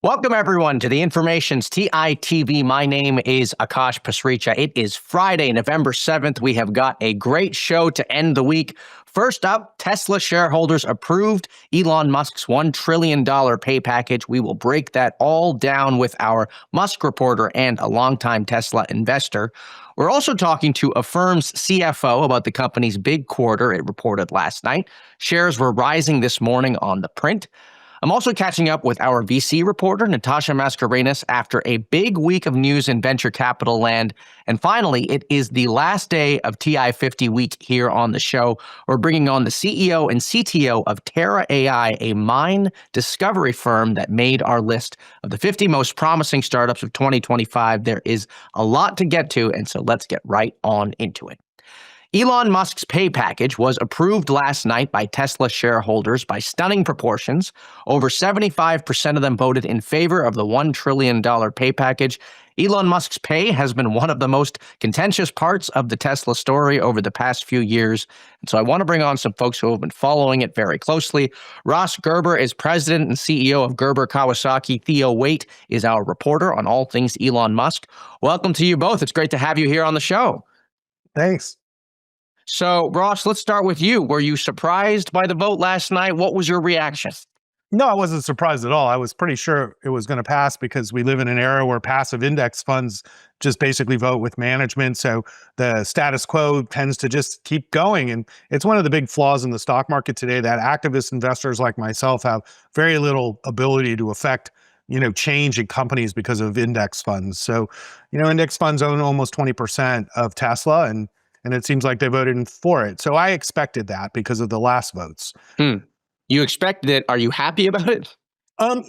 Welcome, everyone, to the Information's TITV. My name is Akash Pasricha. It is Friday, November 7th. We have got a great show to end the week. First up, Tesla shareholders approved Elon Musk's $1 trillion pay package. We will break that all down with our Musk reporter and a longtime Tesla investor. We're also talking to Affirm's CFO about the company's big quarter. It reported last night. Shares were rising this morning on the print. I'm also catching up with our VC reporter, Natasha Mascarenas, after a big week of news in venture capital land. And finally, it is the last day of TI 50 week here on the show. We're bringing on the CEO and CTO of Terra AI, a mine discovery firm that made our list of the 50 most promising startups of 2025. There is a lot to get to, and so let's get right on into it. Elon Musk's pay package was approved last night by Tesla shareholders by stunning proportions. Over 75% of them voted in favor of the $1 trillion pay package. Elon Musk's pay has been one of the most contentious parts of the Tesla story over the past few years. And so I want to bring on some folks who have been following it very closely. Ross Gerber is president and CEO of Gerber Kawasaki. Theo Waite is our reporter on all things Elon Musk. Welcome to you both. It's great to have you here on the show. Thanks. So, Ross, let's start with you. Were you surprised by the vote last night? What was your reaction? No, I wasn't surprised at all. I was pretty sure it was going to pass because we live in an era where passive index funds just basically vote with management. So the status quo tends to just keep going. And it's one of the big flaws in the stock market today that activist investors like myself have very little ability to affect change in companies because of index funds. So, index funds own almost 20% of Tesla, and it seems like they voted for it. So I expected that because of the last votes. You expected it. Are you happy about it?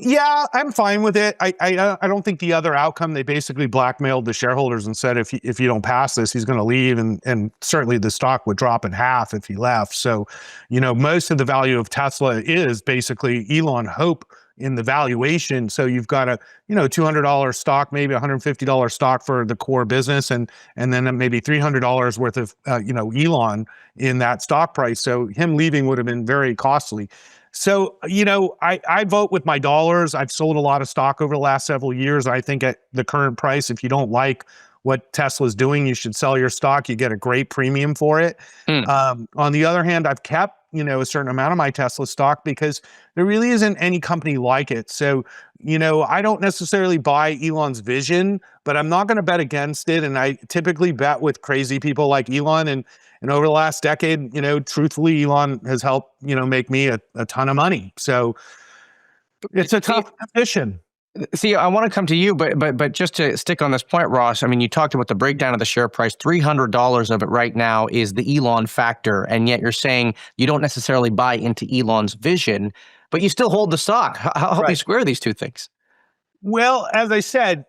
Yeah, I'm fine with it. I don't think the other outcome, they basically blackmailed the shareholders and said, if you don't pass this, he's going to leave. And certainly the stock would drop in half if he left. So, most of the value of Tesla is basically Elon hope in the valuation. So you've got a, $200 stock, maybe $150 stock for the core business, and then maybe $300 worth of, Elon in that stock price. So him leaving would have been very costly. So, I vote with my dollars. I've sold a lot of stock over the last several years. I think at the current price, if you don't like what Tesla's doing, you should sell your stock. You get a great premium for it. On the other hand, I've kept a certain amount of my Tesla stock because there really isn't any company like it. So, I don't necessarily buy Elon's vision, but I'm not going to bet against it. And I typically bet with crazy people like Elon. And over the last decade, truthfully, Elon has helped, make me a ton of money. So it's a tough position. See, I want to come to you, but just to stick on this point, Ross, I mean, you talked about the breakdown of the share price. $300 of it right now is the Elon factor, and yet you're saying you don't necessarily buy into Elon's vision, but you still hold the stock. How help me square these two things? Well, as I said,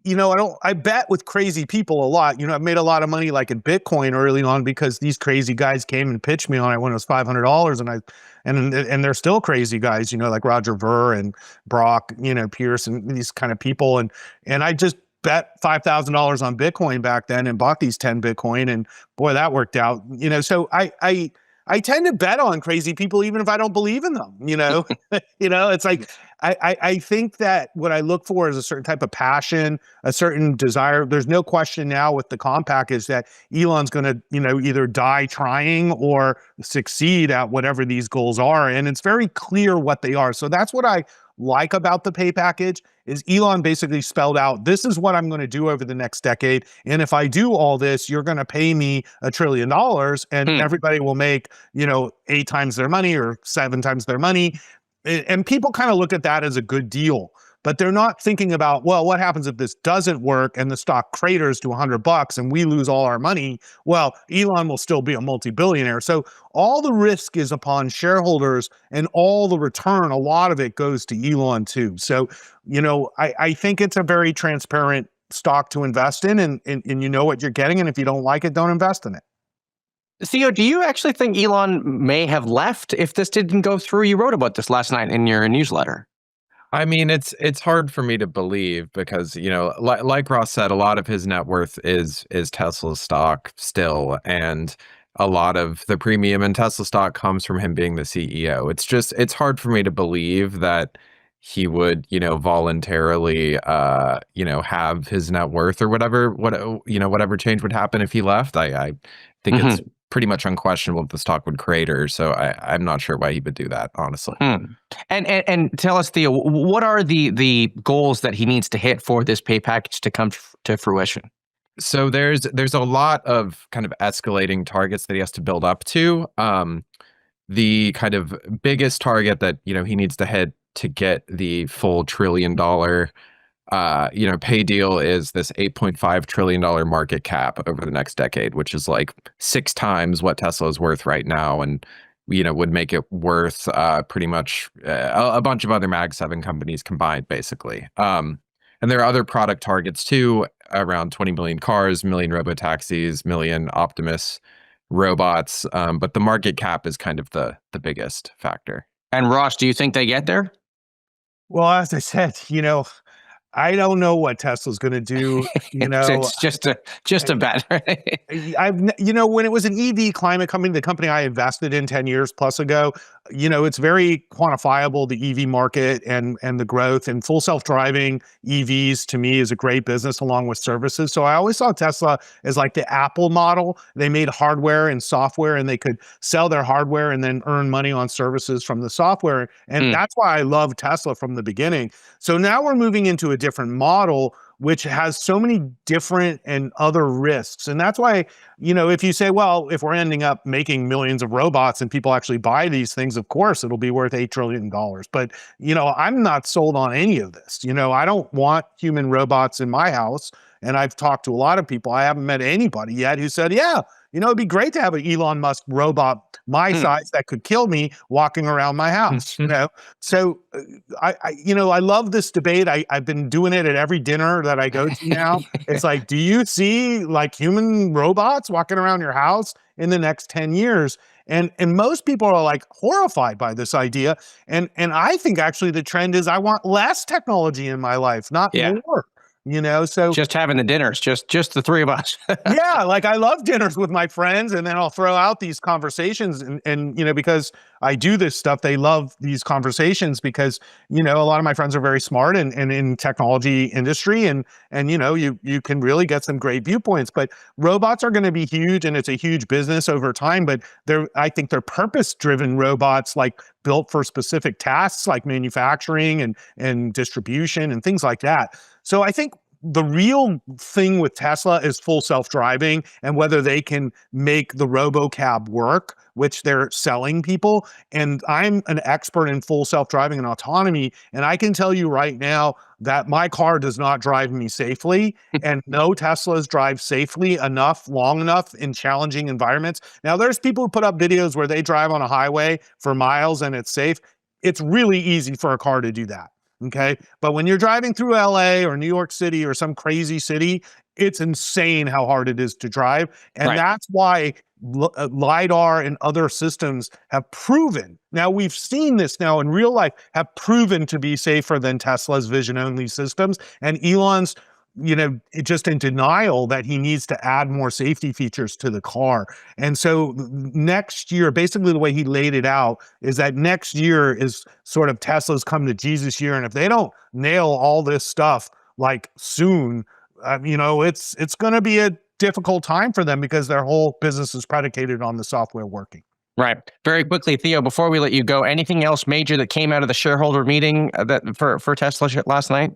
I bet with crazy people a lot. I've made a lot of money like in Bitcoin early on because these crazy guys came and pitched me on it when it was $500, and they're still crazy guys, like Roger Ver and Brock, Pierce and these kind of people. And I just bet $5,000 on Bitcoin back then and bought these 10 Bitcoin, and boy, that worked out. So I tend to bet on crazy people even if I don't believe in them. It's like I think that what I look for is a certain type of passion, a certain desire. There's no question now with the comp package that Elon's going to, either die trying or succeed at whatever these goals are. And it's very clear what they are. So that's what I like about the pay package is Elon basically spelled out, this is what I'm going to do over the next decade. And if I do all this, you're going to pay me $1 trillion and everybody will make, 8 times their money or 7 times their money. And people kind of look at that as a good deal, but they're not thinking about, well, what happens if this doesn't work and the stock craters to $100 and we lose all our money? Well, Elon will still be a multi-billionaire. So all the risk is upon shareholders and all the return, a lot of it goes to Elon too. So, I think it's a very transparent stock to invest in and you know what you're getting. And if you don't like it, don't invest in it. Theo, do you actually think Elon may have left if this didn't go through? You wrote about this last night in your newsletter. I mean, it's hard for me to believe because, like Ross said, a lot of his net worth is Tesla stock still. And a lot of the premium in Tesla stock comes from him being the CEO. It's hard for me to believe that he would, voluntarily, have his net worth or whatever, whatever change would happen if he left. I think it's pretty much unquestionable that the stock would crater. So I'm not sure why he would do that, honestly. And tell us, Theo, what are the goals that he needs to hit for this pay package to come to fruition? So there's a lot of kind of escalating targets that he has to build up to. The kind of biggest target that he needs to hit to get the full $1 trillion pay deal is this $8.5 trillion market cap over the next decade, which is like 6 times what Tesla is worth right now, and would make it worth pretty much a bunch of other Mag 7 companies combined, basically. And there are other product targets too, around 20 million cars, million robotaxis, million Optimus robots, but the market cap is kind of the biggest factor. And Ross, do you think they get there? Well, as I said, I don't know what Tesla's going to do. It's just a bet. Right? When it was an EV climate company, the company I invested in 10 years plus ago, it's very quantifiable, the EV market and the growth, and full self-driving EVs to me is a great business along with services. So I always saw Tesla as like the Apple model. They made hardware and software, and they could sell their hardware and then earn money on services from the software. And that's why I love Tesla from the beginning. So now we're moving into a different model, which has so many different and other risks. And that's why, if you say, well, if we're ending up making millions of robots and people actually buy these things, of course, it'll be worth $8 trillion. But, I'm not sold on any of this. I don't want human robots in my house. And I've talked to a lot of people. I haven't met anybody yet who said, yeah, it'd be great to have an Elon Musk robot my size that could kill me walking around my house. So I love this debate. I've been doing it at every dinner that I go to now. It's like, do you see like human robots walking around your house in the next 10 years? And most people are like horrified by this idea. And I think actually the trend is I want less technology in my life, not more. So just having the dinners, just the three of us. Yeah, like I love dinners with my friends, and then I'll throw out these conversations, and because I do this stuff, they love these conversations because a lot of my friends are very smart and in technology industry, and you can really get some great viewpoints. But robots are going to be huge, and it's a huge business over time. But I think they're purpose-driven robots, like built for specific tasks, like manufacturing and distribution and things like that. So I think the real thing with Tesla is full self-driving and whether they can make the RoboCab work, which they're selling people. And I'm an expert in full self-driving and autonomy. And I can tell you right now that my car does not drive me safely, and no Teslas drive safely long enough in challenging environments. Now, there's people who put up videos where they drive on a highway for miles and it's safe. It's really easy for a car to do that. Okay. But when you're driving through LA or New York City or some crazy city, it's insane how hard it is to drive. And that's why LiDAR and other systems have proven, now we've seen this now in real life, have proven to be safer than Tesla's vision-only systems. And Elon's just in denial that he needs to add more safety features to the car. And so next year, basically the way he laid it out is that next year is sort of Tesla's come to Jesus year. And if they don't nail all this stuff like soon, it's going to be a difficult time for them because their whole business is predicated on the software working. Right. Very quickly, Theo, before we let you go, anything else major that came out of the shareholder meeting for Tesla last night?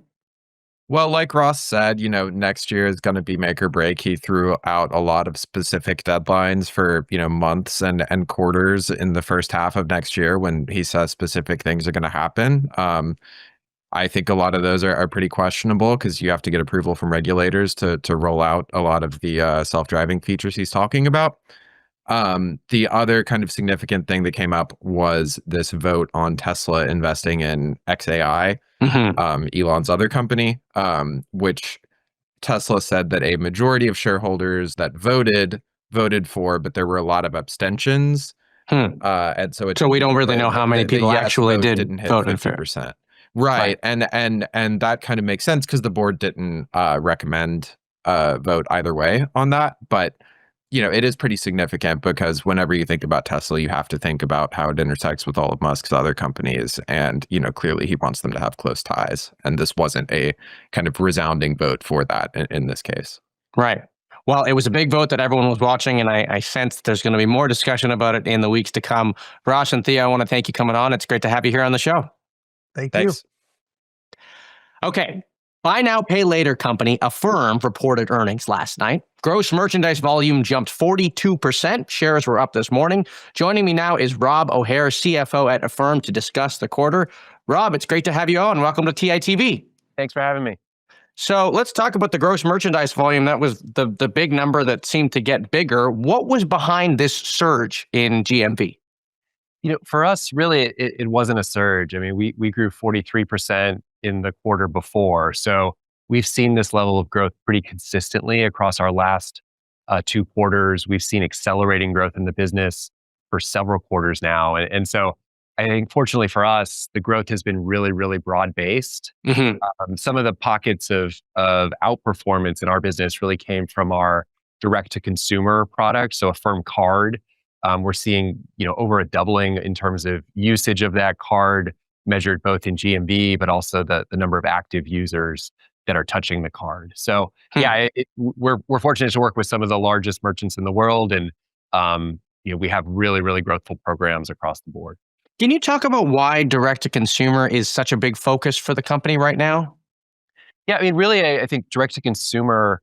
Well, like Ross said, next year is going to be make or break. He threw out a lot of specific deadlines for, months and quarters in the first half of next year when he says specific things are going to happen. I think a lot of those are pretty questionable because you have to get approval from regulators to roll out a lot of the self-driving features he's talking about. The other kind of significant thing that came up was this vote on Tesla investing in XAI, Elon's other company, which Tesla said that a majority of shareholders that voted for, but there were a lot of abstentions. And so we don't really know how many people actually didn't hit vote 50%. Right. And that kind of makes sense because the board didn't recommend vote either way on that. But it is pretty significant because whenever you think about Tesla, you have to think about how it intersects with all of Musk's other companies. And, clearly he wants them to have close ties. And this wasn't a kind of resounding vote for that in this case. Right. Well, it was a big vote that everyone was watching, and I sense there's going to be more discussion about it in the weeks to come. Ross and Theo, I want to thank you coming on. It's great to have you here on the show. Thanks. Okay. Buy now, pay later company Affirm reported earnings last night. Gross merchandise volume jumped 42%. Shares were up this morning. Joining me now is Rob O'Hare, CFO at Affirm, to discuss the quarter. Rob, it's great to have you on. Welcome to TITV. Thanks for having me. So let's talk about the gross merchandise volume. That was the big number that seemed to get bigger. What was behind this surge in GMV? For us, really, it wasn't a surge. I mean, we grew 43% in the quarter before. So we've seen this level of growth pretty consistently across our last 2 quarters. We've seen accelerating growth in the business for several quarters now. And so I think, fortunately for us, the growth has been really, really broad-based. Mm-hmm. Some of the pockets of outperformance in our business really came from our direct-to-consumer product, so Affirm Card. We're seeing, over a doubling in terms of usage of that card, measured both in GMV, but also the number of active users that are touching the card. So we're fortunate to work with some of the largest merchants in the world, and we have really, really growthful programs across the board. Can you talk about why direct-to-consumer is such a big focus for the company right now? Yeah, I mean, really, I think direct-to-consumer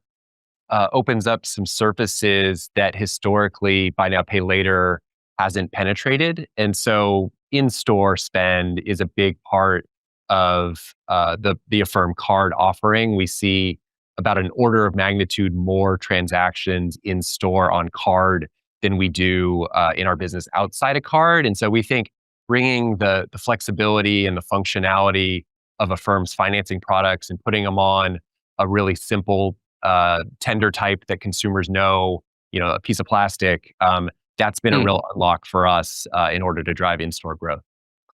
opens up some surfaces that historically buy now, pay later hasn't penetrated. And so in-store spend is a big part of the Affirm Card offering. We see about an order of magnitude more transactions in-store on card than we do in our business outside a card. And so we think bringing the flexibility and the functionality of Affirm's financing products and putting them on a really simple tender type that consumers know, a piece of plastic, that's been a real unlock for us in order to drive in-store growth.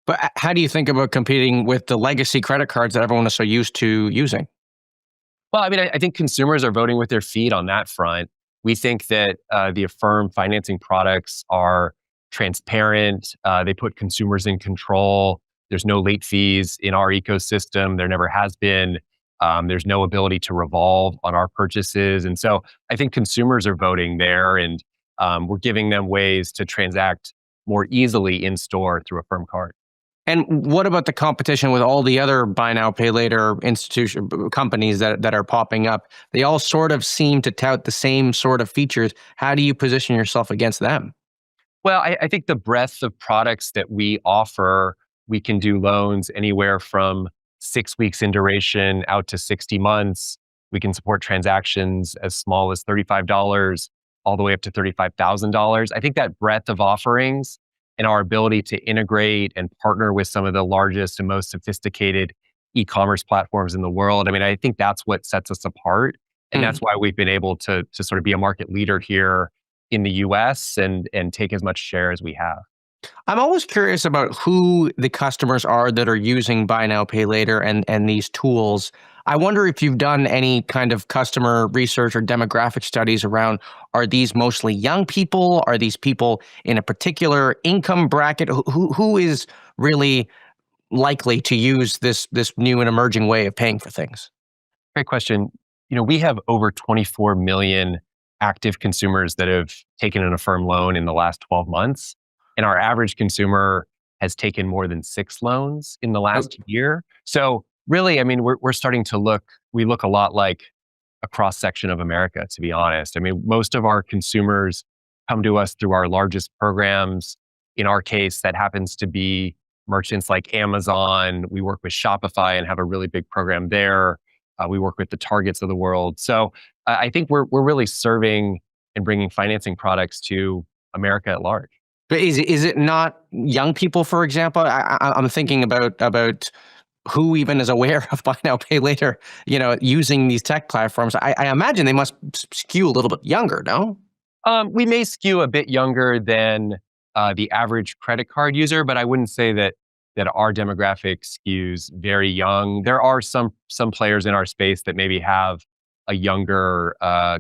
But how do you think about competing with the legacy credit cards that everyone is so used to using? Well, I mean, I think consumers are voting with their feet on that front. We think that the Affirm financing products are transparent. They put consumers in control. There's no late fees in our ecosystem. There never has been. There's no ability to revolve on our purchases. And so I think consumers are voting there, and we're giving them ways to transact more easily in store through Affirm Card. And what about the competition with all the other buy now, pay later companies that are popping up? They all sort of seem to tout the same sort of features. How do you position yourself against them? Well, I think the breadth of products that we offer, we can do loans anywhere from 6 weeks in duration out to 60 months. We can support transactions as small as $35 all the way up to $35,000. I think that breadth of offerings and our ability to integrate and partner with some of the largest and most sophisticated e-commerce platforms in the world, I mean, I think that's what sets us apart. And that's why we've been able to sort of be a market leader here in the US and take as much share as we have. I'm always curious about who the customers are that are using buy now, pay later and these tools. I wonder if you've done any kind of customer research or demographic studies around, are these mostly young people? Are these people in a particular income bracket? Who is really likely to use this new and emerging way of paying for things? Great question. We have over 24 million active consumers that have taken an Affirm loan in the last 12 months. And our average consumer has taken more than 6 loans in the last year. So really, I mean, we're starting to look a lot like a cross-section of America, to be honest. I mean, most of our consumers come to us through our largest programs. In our case, that happens to be merchants like Amazon. We work with Shopify and have a really big program there. We work with the Targets of the world. So I think we're really serving and bringing financing products to America at large. But is it not young people, for example? I'm thinking about who even is aware of buy now, pay later, using these tech platforms. I imagine they must skew a little bit younger, no? We may skew a bit younger than the average credit card user, but I wouldn't say that our demographic skews very young. There are some players in our space that maybe have a younger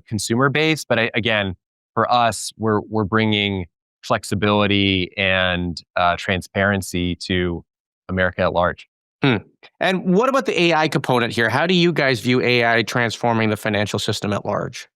consumer base, but again, for us, we're bringing flexibility and transparency to America at large. Hmm. And what about the AI component here? How do you guys view AI transforming the financial system at large?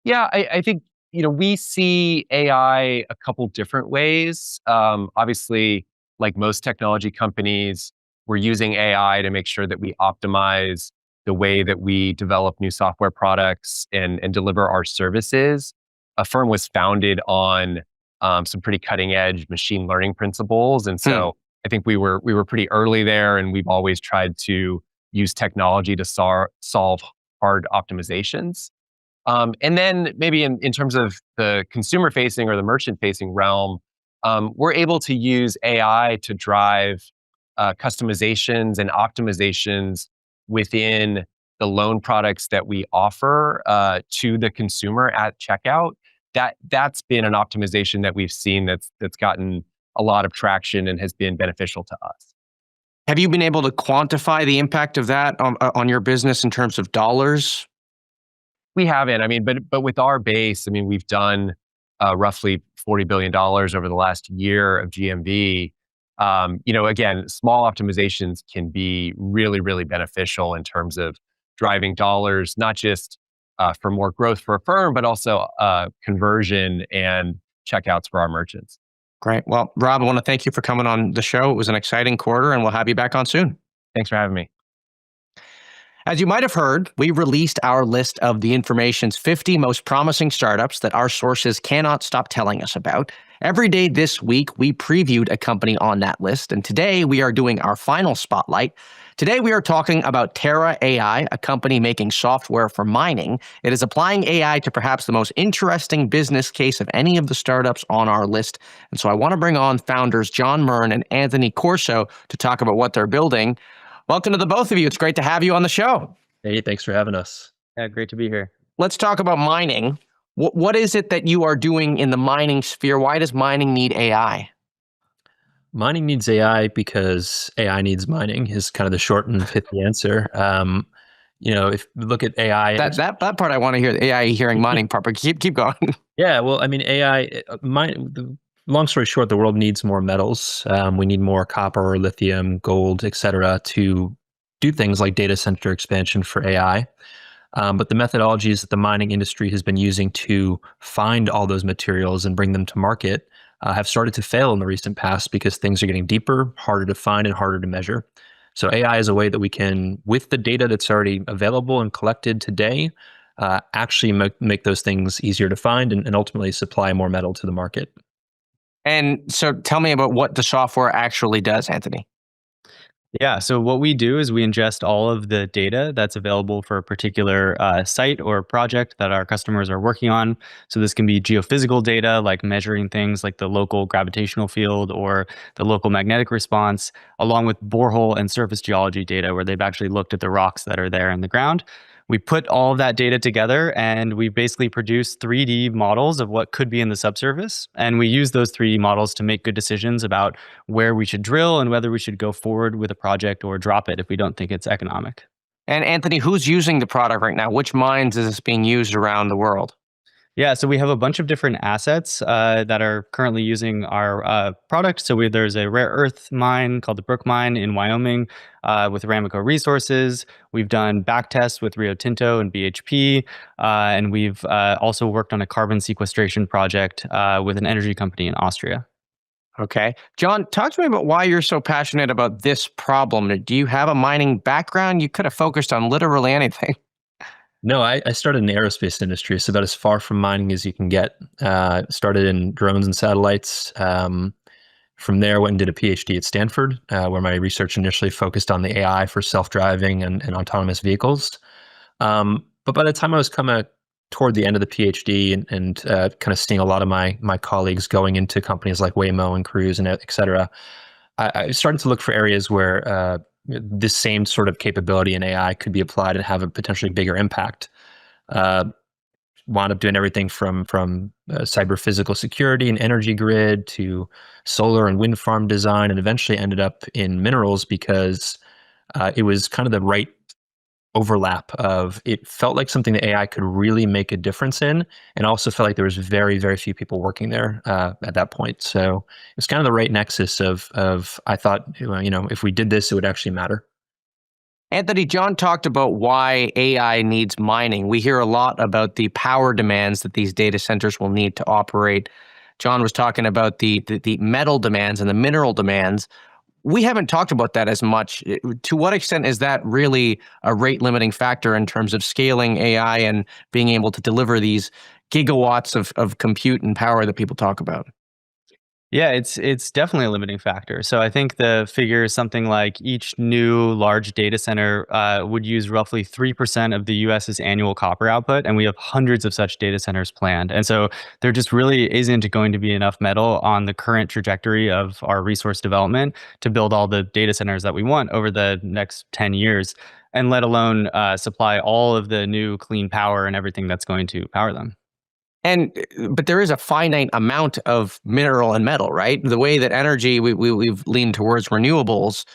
Yeah, I think we see AI a couple different ways. Obviously, like most technology companies, we're using AI to make sure that we optimize the way that we develop new software products and deliver our services. Affirm was founded on some pretty cutting edge machine learning principles, and Hmm. so I think we were pretty early there, and we've always tried to use technology to solve hard optimizations. And then maybe in terms of the consumer facing or the merchant facing realm, we're able to use AI to drive customizations and optimizations within the loan products that we offer to the consumer at checkout. That's been an optimization that we've seen that's gotten a lot of traction and has been beneficial to us. Have you been able to quantify the impact of that on your business in terms of dollars? We haven't. I mean, but with our base, I mean, we've done roughly $40 billion over the last year of GMV. Again, small optimizations can be really, really beneficial in terms of driving dollars, not just for more growth for a firm, but also conversion and checkouts for our merchants. Great. Well, Rob, I want to thank you for coming on the show. It was an exciting quarter, and we'll have you back on soon. Thanks for having me. As you might have heard, we released our list of the information's 50 most promising startups that our sources cannot stop telling us about. Every day this week, we previewed a company on that list, and today we are doing our final spotlight. Today we are talking about Terra AI, a company making software for mining. It is applying AI to perhaps the most interesting business case of any of the startups on our list. And so I want to bring on founders John Murn and Anthony Corso to talk about what they're building. Welcome to the both of you. It's great to have you on the show. Hey, thanks for having us. Yeah, great to be here. Let's talk about mining. What is it that you are doing in the mining sphere? Why does mining need AI? Mining needs AI because AI needs mining is kind of the short and pithy answer. If you look at AI, That part I want to hear, the AI hearing mining part, but keep going. yeah, well, I mean, AI, long story short, the world needs more metals. We need more copper, lithium, gold, et cetera, to do things like data center expansion for AI. But the methodologies that the mining industry has been using to find all those materials and bring them to market have started to fail in the recent past because things are getting deeper, harder to find, and harder to measure. So AI is a way that we can, with the data that's already available and collected today, actually make those things easier to find and ultimately supply more metal to the market. And so tell me about what the software actually does, Anthony. Yeah, so what we do is we ingest all of the data that's available for a particular site or project that our customers are working on. So this can be geophysical data, like measuring things like the local gravitational field or the local magnetic response, along with borehole and surface geology data, where they've actually looked at the rocks that are there in the ground. We put all of that data together and we basically produce 3D models of what could be in the subsurface. And we use those 3D models to make good decisions about where we should drill and whether we should go forward with a project or drop it if we don't think it's economic. And Anthony, who's using the product right now? Which mines is this being used around the world? Yeah, so we have a bunch of different assets that are currently using our product. So there's a rare earth mine called the Brook Mine in Wyoming with Ramaco Resources. We've done back tests with Rio Tinto and BHP. And we've also worked on a carbon sequestration project with an energy company in Austria. Okay. John, talk to me about why you're so passionate about this problem. Do you have a mining background? You could have focused on literally anything. No, I started in the aerospace industry, so about as far from mining as you can get. Started in drones and satellites. From there, went and did a PhD at Stanford, where my research initially focused on the AI for self-driving and autonomous vehicles. But by the time I was coming toward the end of the PhD and kind of seeing a lot of my colleagues going into companies like Waymo and Cruise and et cetera, I started to look for areas where this same sort of capability in AI could be applied and have a potentially bigger impact. Wound up doing everything from cyber physical security and energy grid to solar and wind farm design, and eventually ended up in minerals because it was kind of the right overlap of it felt like something that AI could really make a difference in, and also felt like there was very, very few people working there at that point. So it's kind of the right nexus of I thought, if we did this, it would actually matter. Anthony, John talked about why AI needs mining. We hear a lot about the power demands that these data centers will need to operate. John was talking about the metal demands and the mineral demands. We haven't talked about that as much. To what extent is that really a rate limiting factor in terms of scaling AI and being able to deliver these gigawatts of compute and power that people talk about? Yeah, it's definitely a limiting factor. So I think the figure is something like each new large data center would use roughly 3% of the US's annual copper output, and we have hundreds of such data centers planned. And so there just really isn't going to be enough metal on the current trajectory of our resource development to build all the data centers that we want over the next 10 years, and let alone supply all of the new clean power and everything that's going to power them. But there is a finite amount of mineral and metal, right? The way that energy we've leaned towards renewables.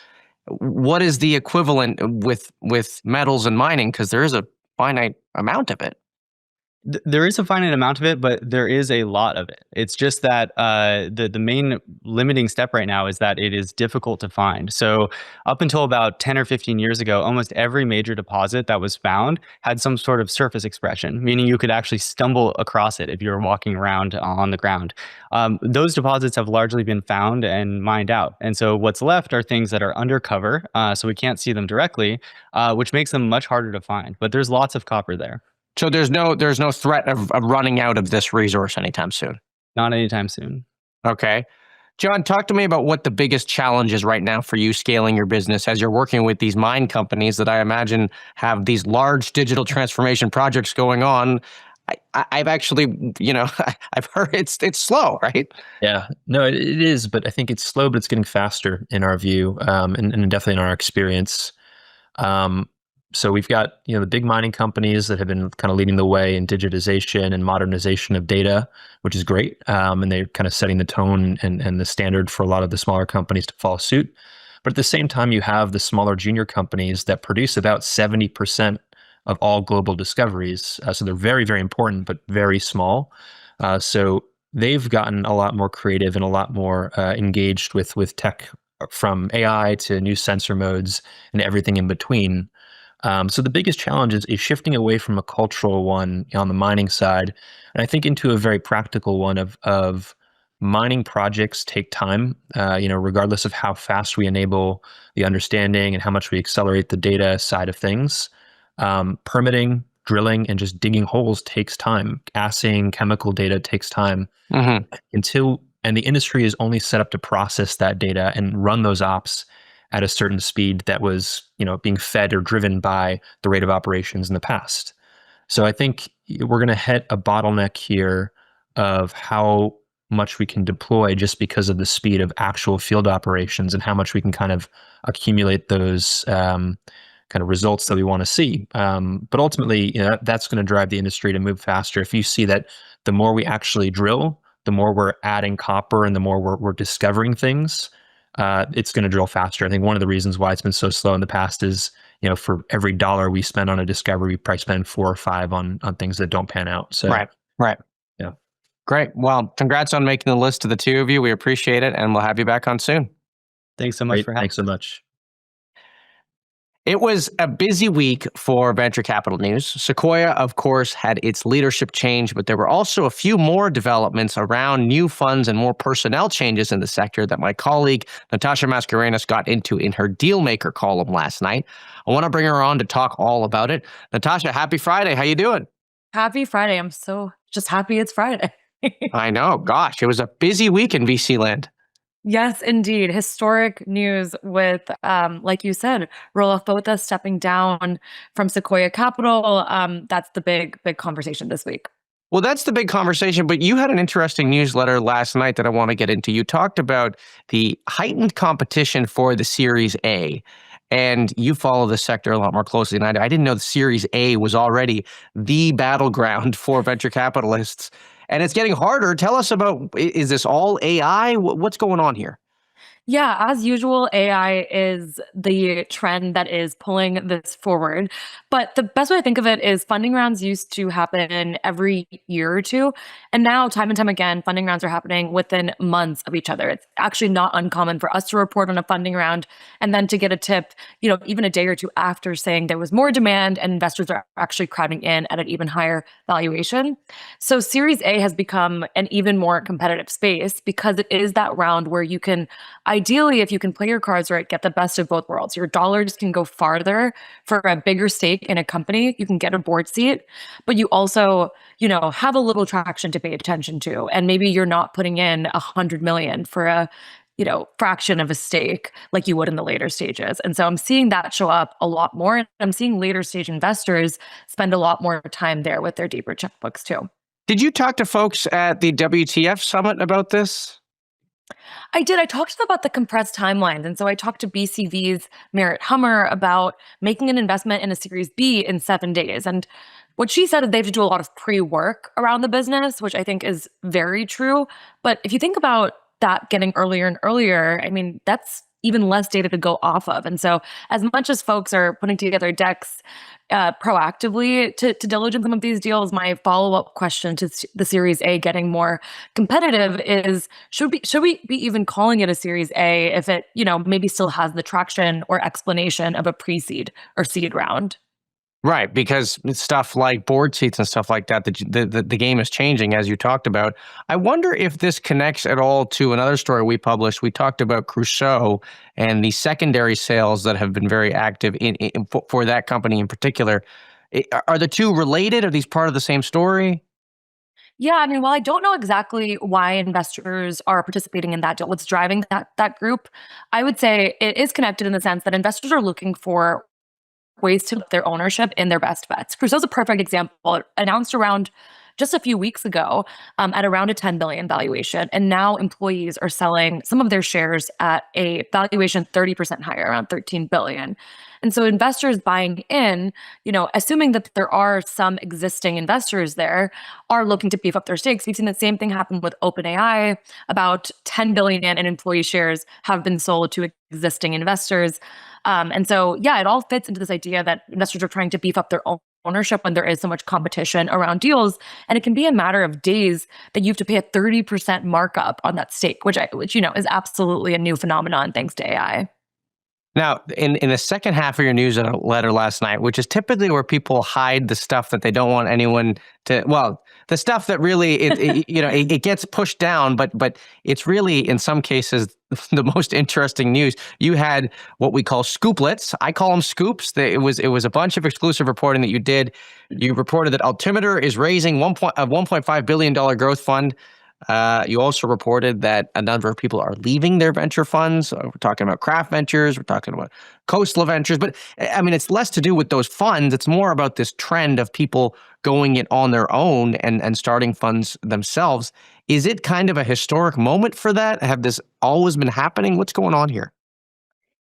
What is the equivalent with metals and mining? Because there is a finite amount of it. There is a finite amount of it, but there is a lot of it. It's just that the main limiting step right now is that it is difficult to find. So up until about 10 or 15 years ago, almost every major deposit that was found had some sort of surface expression, meaning you could actually stumble across it if you were walking around on the ground. Those deposits have largely been found and mined out. And so what's left are things that are undercover, so we can't see them directly, which makes them much harder to find. But there's lots of copper there. So there's no threat of running out of this resource anytime soon. Not anytime soon. Okay. John, talk to me about what the biggest challenge is right now for you scaling your business as you're working with these mine companies that I imagine have these large digital transformation projects going on. I've actually, I've heard it's slow, right? Yeah, no, it is, but I think it's slow, but it's getting faster in our view, and definitely in our experience. So we've got the big mining companies that have been kind of leading the way in digitization and modernization of data, which is great, and they're kind of setting the tone and the standard for a lot of the smaller companies to follow suit. But at the same time, you have the smaller junior companies that produce about 70% of all global discoveries. So they're very, very important, but very small. So they've gotten a lot more creative and a lot more engaged with tech, from AI to new sensor modes and everything in between. So the biggest challenge is shifting away from a cultural one on the mining side, and I think into a very practical one of mining projects take time, regardless of how fast we enable the understanding and how much we accelerate the data side of things. Permitting, drilling, and just digging holes takes time. Assaying chemical data takes time. Mm-hmm. And the industry is only set up to process that data and run those ops at a certain speed that was, being fed or driven by the rate of operations in the past. So I think we're going to hit a bottleneck here of how much we can deploy just because of the speed of actual field operations and how much we can kind of accumulate those kind of results that we want to see. But ultimately, that's going to drive the industry to move faster. If you see that the more we actually drill, the more we're adding copper and the more we're discovering things, it's going to drill faster. I think one of the reasons why it's been so slow in the past is, for every dollar we spend on a discovery, we probably spend 4 or 5 on things that don't pan out. So right. Yeah. Great. Well, congrats on making the list to the two of you. We appreciate it, and we'll have you back on soon. Thanks so much for having me. Thanks so much. It was a busy week for venture capital news. Sequoia, of course, had its leadership change, but there were also a few more developments around new funds and more personnel changes in the sector that my colleague Natasha Mascarenas got into in her Dealmaker column last night. I want to bring her on to talk all about it. Natasha, happy Friday. How you doing? Happy Friday. I'm so just happy it's Friday. I know. Gosh, it was a busy week in VC land. Yes, indeed. Historic news with, like you said, Roelof Botha stepping down from Sequoia Capital. That's the big conversation this week. Well, that's the big conversation, but you had an interesting newsletter last night that I want to get into. You talked about the heightened competition for the Series A, and you follow the sector a lot more closely than I do. I didn't know the Series A was already the battleground for venture capitalists. And it's getting harder. Tell us about, is this all AI? What's going on here? Yeah, as usual, AI is the trend that is pulling this forward. But the best way to think of it is funding rounds used to happen every year or two. And now, time and time again, funding rounds are happening within months of each other. It's actually not uncommon for us to report on a funding round and then to get a tip, even a day or two after saying there was more demand and investors are actually crowding in at an even higher valuation. So Series A has become an even more competitive space because it is that round where you can ideally, if you can play your cards right, get the best of both worlds. Your dollars can go farther for a bigger stake in a company. You can get a board seat, but you also, have a little traction to pay attention to. And maybe you're not putting in 100 million for a, fraction of a stake like you would in the later stages. And so I'm seeing that show up a lot more. And I'm seeing later stage investors spend a lot more time there with their deeper checkbooks too. Did you talk to folks at the WTF summit about this? I did. I talked to them about the compressed timelines. And so I talked to BCV's Merritt Hummer about making an investment in a Series B in 7 days. And what she said is they have to do a lot of pre-work around the business, which I think is very true. But if you think about that getting earlier and earlier, I mean, that's even less data to go off of. And so as much as folks are putting together decks proactively to diligence some of these deals, my follow-up question to the Series A getting more competitive is, should we be even calling it a Series A if it, maybe still has the traction or explanation of a pre-seed or seed round? Right, because stuff like board seats and stuff like that, the game is changing, as you talked about. I wonder if this connects at all to another story we published. We talked about Crusoe and the secondary sales that have been very active for that company in particular. Are the two related? Are these part of the same story? Yeah, I mean, while I don't know exactly why investors are participating in that deal, what's driving that group, I would say it is connected in the sense that investors are looking for ways to put their ownership in their best bets. Crusoe's a perfect example. It announced around just a few weeks ago at around a 10 billion valuation. And now employees are selling some of their shares at a valuation 30% higher, around 13 billion. And so investors buying in, assuming that there are some existing investors there, are looking to beef up their stakes. We've seen the same thing happen with OpenAI. About 10 billion in employee shares have been sold to existing investors. And so, yeah, it all fits into this idea that investors are trying to beef up their own ownership when there is so much competition around deals. And it can be a matter of days that you have to pay a 30% markup on that stake, which is absolutely a new phenomenon thanks to AI. Now, in the second half of your newsletter last night, which is typically where people hide the stuff that they don't want anyone to, well, the stuff that really, it gets pushed down, but it's really, in some cases, the most interesting news. You had what we call scooplets. I call them scoops. It was a bunch of exclusive reporting that you did. You reported that Altimeter is raising a $1.5 billion growth fund. You also reported that a number of people are leaving their venture funds. We're talking about Craft Ventures. We're talking about Coastal Ventures. But I mean, it's less to do with those funds. It's more about this trend of people going it on their own and starting funds themselves. Is it kind of a historic moment for that? Have this always been happening? What's going on here?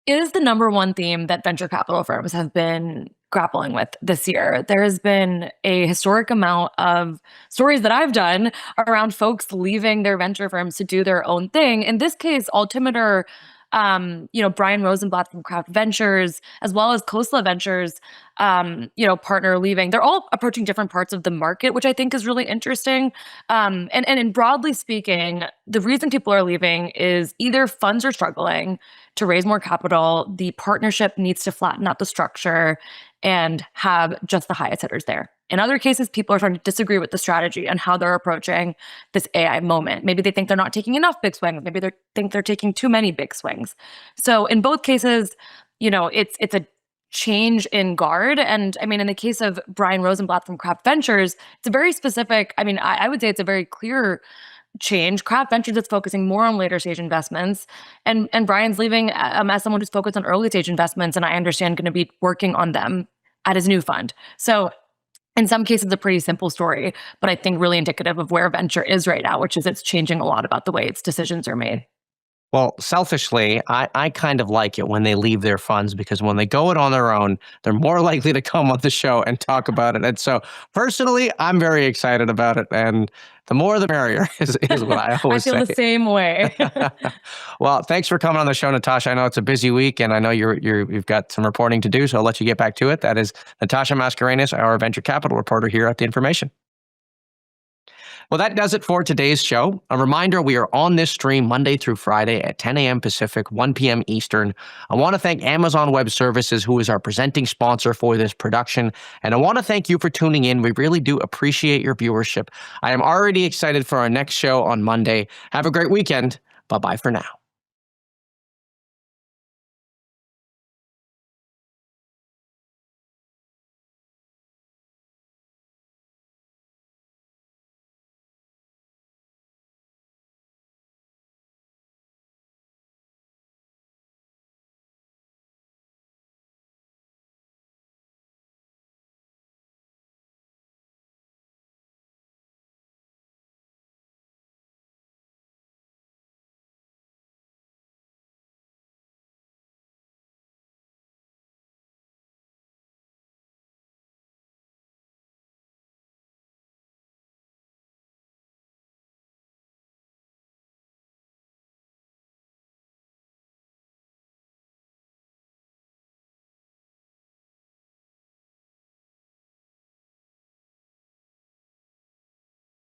It is the number one theme that venture capital firms have been grappling with this year. There has been a historic amount of stories that I've done around folks leaving their venture firms to do their own thing. In this case, Altimeter, Brian Rosenblatt from Craft Ventures, as well as Coastal Ventures, partner leaving. They're all approaching different parts of the market, which I think is really interesting. And broadly speaking, the reason people are leaving is either funds are struggling to raise more capital, the partnership needs to flatten out the structure and have just the highest hitters there. In other cases, people are starting to disagree with the strategy and how they're approaching this AI moment. Maybe they think they're not taking enough big swings. Maybe they think they're taking too many big swings. So in both cases, it's a change in guard. And I mean, in the case of Brian Rosenblatt from Craft Ventures, it's a very specific, I would say it's a very clear change. Craft Ventures is focusing more on later stage investments, and Brian's leaving as someone who's focused on early stage investments, and I understand going to be working on them at his new fund. So in some cases, a pretty simple story, but I think really indicative of where venture is right now, which is it's changing a lot about the way its decisions are made. Well, selfishly, I kind of like it when they leave their funds because when they go it on their own, they're more likely to come on the show and talk about it. And so personally, I'm very excited about it. And the more the merrier is what I I always feel say. the same way. Well, thanks for coming on the show, Natasha. I know it's a busy week and I know you've got some reporting to do, so I'll let you get back to it. That is Natasha Mascarenhas, our venture capital reporter here at The Information. Well, that does it for today's show. A reminder, we are on this stream Monday through Friday at 10 a.m. Pacific, 1 p.m. Eastern. I want to thank Amazon Web Services, who is our presenting sponsor for this production. And I want to thank you for tuning in. We really do appreciate your viewership. I am already excited for our next show on Monday. Have a great weekend. Bye-bye for now.